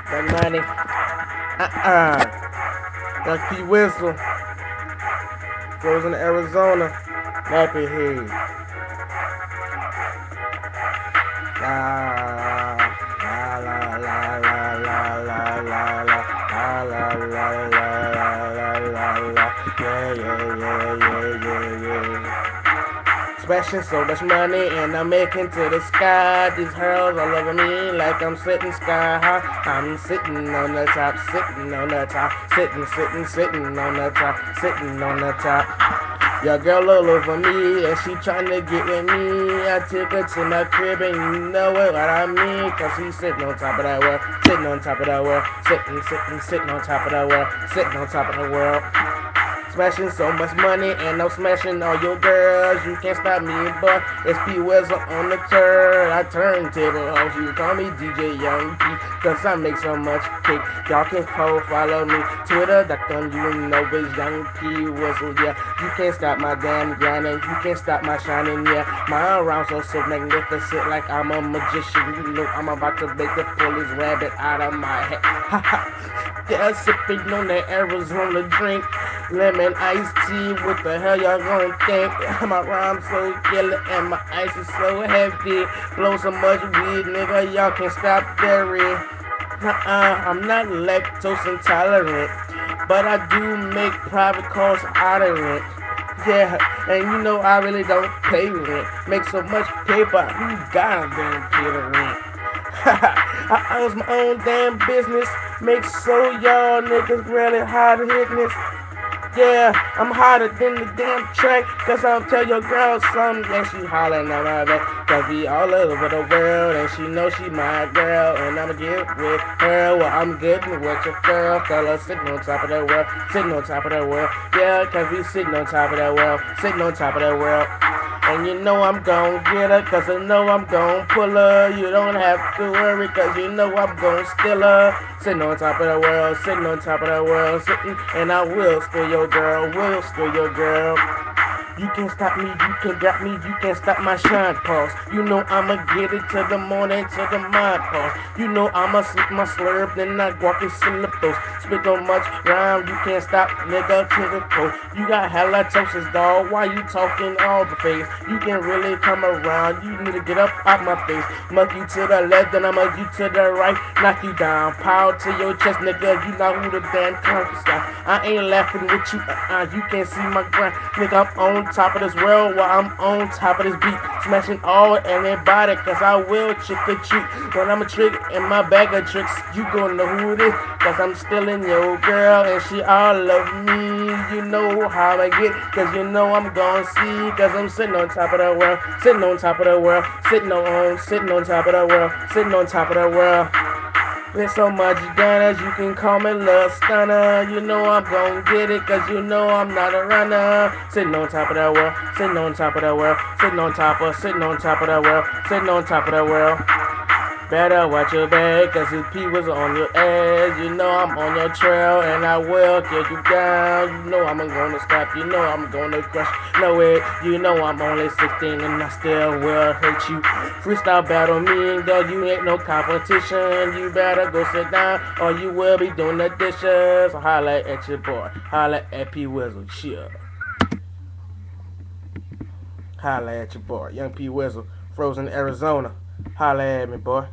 That money. That's P Whistle. Frozen Arizona. Nappy Head. La la la la la la la la la la la la la la la. Yeah, yeah, yeah, yeah, yeah, yeah. Splashing so much money and I'm making to the sky. These girls all over me like I'm sitting sky high. I'm sitting on the top, sitting on the top, sitting on the top, sitting on the top. Your girl all over me and she tryna get with me. I took her to my crib and you know what I mean. Cause he's sitting on top of that world, sitting on top of that world, sitting on top of that world, sitting on top of the world. Smashing so much money and I'm smashing all your girls. You can't stop me, boy. It's P Whistle on the turn. I turntable host. You call me DJ Young P. Cause I make so much cake. Y'all can follow me. Twitter.com, you know it's Young P Whistle. Yeah, you can't stop my damn grinding. You can't stop my shining. Yeah, my around so magnificent like I'm a magician. You know I'm about to make the police rabbit out of my head. Ha ha. Yeah, sipping on that Arizona drink. Lemon iced tea, what the hell y'all gonna think? My rhyme's so killer and my ice is so heavy. Blow so much weed, nigga, y'all can't stop dairy. I'm not lactose intolerant, but I do make private calls out of rent. Yeah, and you know I really don't pay rent. Make so much paper, who got damn pay the rent? I own my own damn business. Make so y'all niggas really hard hitting this. Yeah, I'm hotter than the damn track. Cause I'll tell your girl something and she hollering at my back. Cause we all over the world and she know she my girl. And I'ma get with her. Well, I'm getting with your girl. Fella sitting on top of that world. Sitting on top of that world. Yeah, cause we sitting on top of that world. Sitting on top of that world. And you know I'm gon' get her, cause I know I'm gon' pull her. You don't have to worry, cause you know I'm gon' steal her. Sitting on top of the world, sitting on top of the world, sitting, and I will steal your girl, will steal your girl. You can't stop me, you can't got me, you can't stop my shine pulse. You know I'ma get it to the morning, to the mind pulse. You know I'ma sip my slurp, then I walk in syllables. Spit so much rhyme, you can't stop, nigga, to the coast. You got halitosis, dog, why you talking all the face? You can really come around, you need to get up out my face. Mug you to the left, then I'ma you to the right, knock you down. Power to your chest, nigga, you know who the damn conqueror. I ain't laughing with you, you can't see my grind. Nigga, I'm on top of this world while I'm on top of this beat. Smashing all anybody, cause I will trick or treat. When I'm a trick in my bag of tricks, you gon' know who it is. Cause I'm stealing your girl and she all love me. You know how I get, cause you know I'm gon' see. Cause I'm sitting on top of the world, sitting on top of the world, sitting on top of the world, sitting on top of the world. With so much gunners, you can call me Lil Stunner. You know I'm gon' get it, cause you know I'm not a runner. Sitting on top of that world, sitting on top of that world, sitting on top of that world, sitting on top of that world. Better watch your back, cause if P was on your ass, you know I'm on your trail, and I will kick you down. You know I'm gonna stop, you know I'm gonna crush. No way, you know I'm only 16 and I still will hurt you. Freestyle battle me, dog, you ain't no competition. You better go sit down, or you will be doing the dishes. Holla at your boy, holla at P Whistle, shit. Holla at your boy, Young P Whistle, Frozen Arizona. Holla at me, boy.